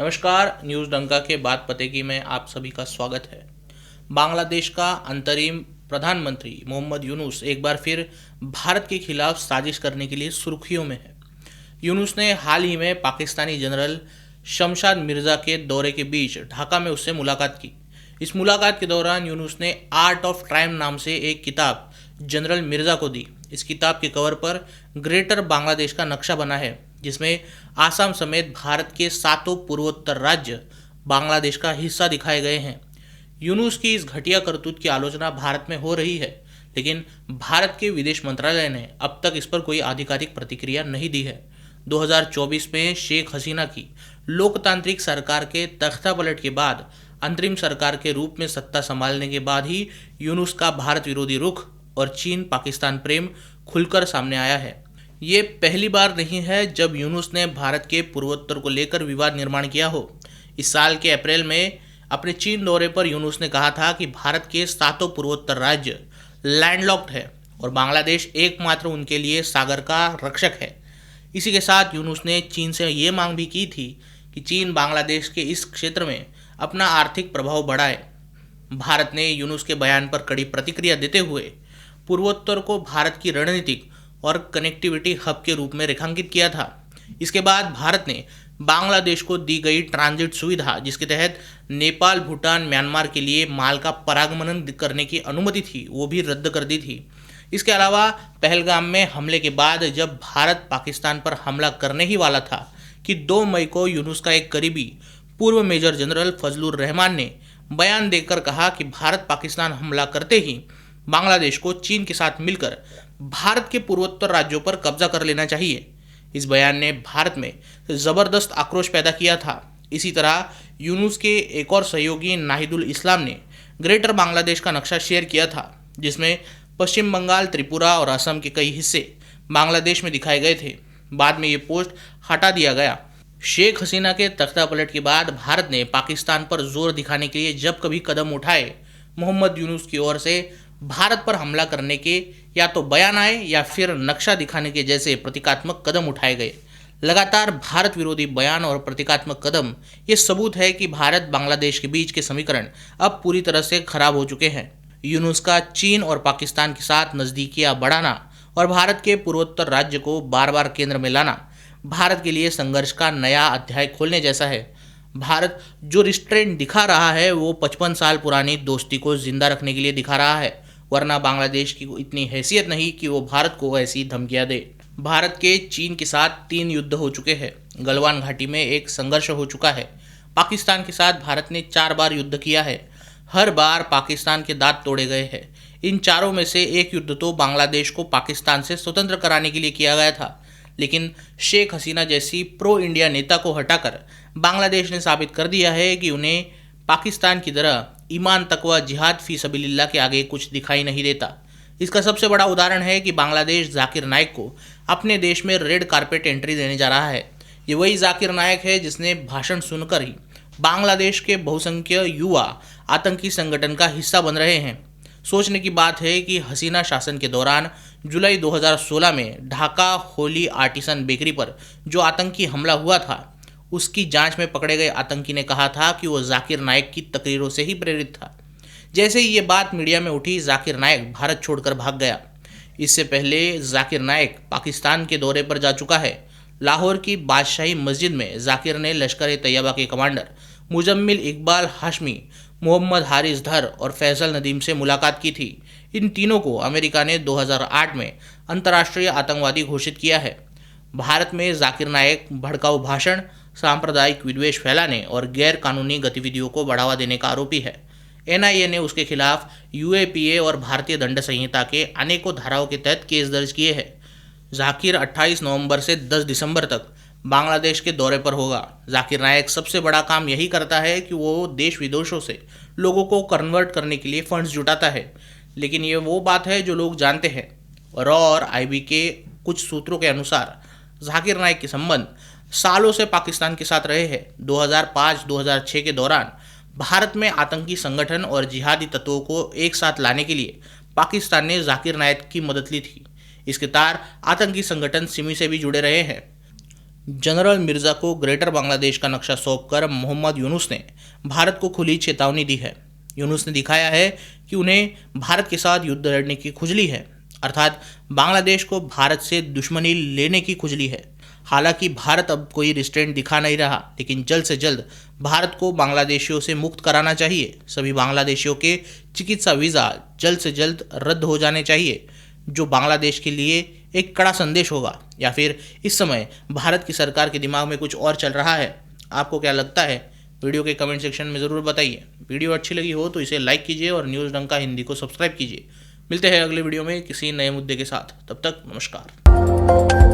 नमस्कार, न्यूज़ डंका के बाद पते की में आप सभी का स्वागत है। बांग्लादेश का अंतरिम प्रधानमंत्री मोहम्मद यूनुस एक बार फिर भारत के खिलाफ साजिश करने के लिए सुर्खियों में है। यूनुस ने हाल ही में पाकिस्तानी जनरल शमशाद मिर्जा के दौरे के बीच ढाका में उससे मुलाकात की। इस मुलाकात के दौरान यूनुस ने आर्ट ऑफ ट्रायम्फ नाम से एक किताब जनरल मिर्जा को दी। इस किताब के कवर पर ग्रेटर बांग्लादेश का नक्शा बना है, जिसमें आसाम समेत भारत के 7 पूर्वोत्तर राज्य बांग्लादेश का हिस्सा दिखाए गए हैं। यूनुस की इस घटिया करतूत की आलोचना भारत में हो रही है, लेकिन भारत के विदेश मंत्रालय ने अब तक इस पर कोई आधिकारिक प्रतिक्रिया नहीं दी है। 2024 में शेख हसीना की लोकतांत्रिक सरकार के तख्तापलट के बाद अंतरिम सरकार के रूप में सत्ता संभालने के बाद ही यूनुस का भारत विरोधी रुख और चीन पाकिस्तान प्रेम खुलकर सामने आया है। ये पहली बार नहीं है जब यूनुस ने भारत के पूर्वोत्तर को लेकर विवाद निर्माण किया हो। इस साल के अप्रैल में अपने चीन दौरे पर यूनुस ने कहा था कि भारत के 7 पूर्वोत्तर राज्य लैंडलॉक्ड है और बांग्लादेश एकमात्र उनके लिए सागर का रक्षक है। इसी के साथ यूनुस ने चीन से ये मांग भी की थी कि चीन बांग्लादेश के इस क्षेत्र में अपना आर्थिक प्रभाव बढ़ाए। भारत ने यूनुस के बयान पर कड़ी प्रतिक्रिया देते हुए पूर्वोत्तर को भारत की रणनीतिक और कनेक्टिविटी हब के रूप में रेखांकित किया था। इसके बाद भारत ने बांग्लादेश को दी गई ट्रांजिट सुविधा, जिसके तहत नेपाल, भूटान, म्यांमार के लिए माल का परागमन करने की अनुमति थी, वो भी रद्द कर दी थी। इसके अलावा पहलगाम में हमले के बाद जब भारत पाकिस्तान पर हमला करने ही वाला था कि 2 मई को यूनुस का एक करीबी पूर्व मेजर जनरल फजलुर रहमान ने बयान देकर कहा कि भारत पाकिस्तान हमला करते ही बांग्लादेश को चीन के साथ मिलकर भारत के पूर्वोत्तर राज्यों पर कब्जा कर लेना चाहिए। इस बयान ने भारत में जबरदस्त आक्रोश पैदा किया था। इसी तरह यूनुस के एक और सहयोगी नाहिदुल इस्लाम ने ग्रेटर बांग्लादेश का नक्शा शेयर किया था, जिसमें पश्चिम बंगाल, त्रिपुरा और असम के कई हिस्से बांग्लादेश में दिखाए गए थे। बाद में ये पोस्ट हटा दिया गया। शेख हसीना के तख्तापलट के बाद भारत ने पाकिस्तान पर जोर दिखाने के लिए जब कभी कदम उठाए, मोहम्मद यूनुस की ओर से भारत पर हमला करने के या तो बयान आए या फिर नक्शा दिखाने के जैसे प्रतीकात्मक कदम उठाए गए। लगातार भारत विरोधी बयान और प्रतीकात्मक कदम ये सबूत है कि भारत बांग्लादेश के बीच के समीकरण अब पूरी तरह से खराब हो चुके हैं। यूनुस का चीन और पाकिस्तान के साथ नज़दीकियां बढ़ाना और भारत के पूर्वोत्तर राज्य को बार बार केंद्र में लाना भारत के लिए संघर्ष का नया अध्याय खोलने जैसा है। भारत जो रिस्ट्रेंट दिखा रहा है वो 55 साल पुरानी दोस्ती को जिंदा रखने के लिए दिखा रहा है, वरना बांग्लादेश की इतनी हैसियत नहीं कि वो भारत को ऐसी धमकियां दे। भारत के चीन के साथ 3 युद्ध हो चुके हैं। गलवान घाटी में एक संघर्ष हो चुका है। पाकिस्तान के साथ भारत ने 4 बार युद्ध किया है। हर बार पाकिस्तान के दांत तोड़े गए हैं। इन चारों में से एक युद्ध तो बांग्लादेश को पाकिस्तान से स्वतंत्र कराने के लिए किया गया था, लेकिन शेख हसीना जैसी प्रो इंडिया नेता को हटाकर बांग्लादेश ने साबित कर दिया है कि उन्हें पाकिस्तान की तरह ईमान, तकवा, जिहाद फी सबीलिल्लाह के आगे कुछ दिखाई नहीं देता। इसका सबसे बड़ा उदाहरण है कि बांग्लादेश जाकिर नाइक को अपने देश में रेड कारपेट एंट्री देने जा रहा है। ये वही जाकिर नाइक है जिसने भाषण सुनकर ही बांग्लादेश के बहुसंख्यक युवा आतंकी संगठन का हिस्सा बन रहे हैं। सोचने की बात है कि हसीना शासन के दौरान जुलाई 2016 में ढाका होली आर्टिसन बेकरी पर जो आतंकी हमला हुआ था, उसकी जांच में पकड़े गए आतंकी ने कहा था कि वो जाकिर नाइक की तकरीरों से ही प्रेरित था। जैसे ही ये बात मीडिया में उठी, जाकिर नाइक भारत छोड़कर भाग गया। इससे पहले जाकिर नाइक पाकिस्तान के दौरे पर जा चुका है। लाहौर की बादशाही मस्जिद में जाकिर ने लश्कर-ए-तैयबा के कमांडर मुजम्मिल इकबाल हाशमी, मोहम्मद हारिस धर और फैसल नदीम से मुलाकात की थी। इन तीनों को अमेरिका ने 2008 में अंतर्राष्ट्रीय आतंकवादी घोषित किया है। भारत में जाकिर नाइक भड़काऊ भाषण, सांप्रदायिक विद्वेष फैलाने और गैर कानूनी गतिविधियों को बढ़ावा देने का आरोपी है। एनआईए ने उसके खिलाफ यूएपीए और भारतीय दंड संहिता के अनेकों धाराओं के तहत केस दर्ज किए हैं। जाकिर 28 नवंबर से 10 दिसंबर तक बांग्लादेश के दौरे पर होगा। जाकिर नाइक सबसे बड़ा काम यही करता है कि वो देश विदेशों से लोगों को कन्वर्ट करने के लिए फंड्स जुटाता है, लेकिन ये वो बात है जो लोग जानते हैं। रॉ और आईबी के कुछ सूत्रों के अनुसार जाकिर नाइक के संबंध सालों से पाकिस्तान के साथ रहे हैं। 2005-2006 के दौरान भारत में आतंकी संगठन और जिहादी तत्वों को एक साथ लाने के लिए पाकिस्तान ने जाकिर नाइक की मदद ली थी। इसके तार आतंकी संगठन सिमी से भी जुड़े रहे हैं। जनरल मिर्जा को ग्रेटर बांग्लादेश का नक्शा सौंपकर मोहम्मद यूनुस ने भारत को खुली चेतावनी दी है। यूनुस ने दिखाया है कि उन्हें भारत के साथ युद्ध लड़ने की खुजली है, अर्थात बांग्लादेश को भारत से दुश्मनी लेने की खुजली है। हालांकि भारत अब कोई रिस्ट्रेंट दिखा नहीं रहा, लेकिन जल्द से जल्द भारत को बांग्लादेशियों से मुक्त कराना चाहिए। सभी बांग्लादेशियों के चिकित्सा वीज़ा जल्द से जल्द रद्द हो जाने चाहिए, जो बांग्लादेश के लिए एक कड़ा संदेश होगा। या फिर इस समय भारत की सरकार के दिमाग में कुछ और चल रहा है? आपको क्या लगता है? वीडियो के कमेंट सेक्शन में ज़रूर बताइए। वीडियो अच्छी लगी हो तो इसे लाइक कीजिए और न्यूज़ डंका हिंदी को सब्सक्राइब कीजिए। मिलते हैं अगले वीडियो में किसी नए मुद्दे के साथ। तब तक नमस्कार।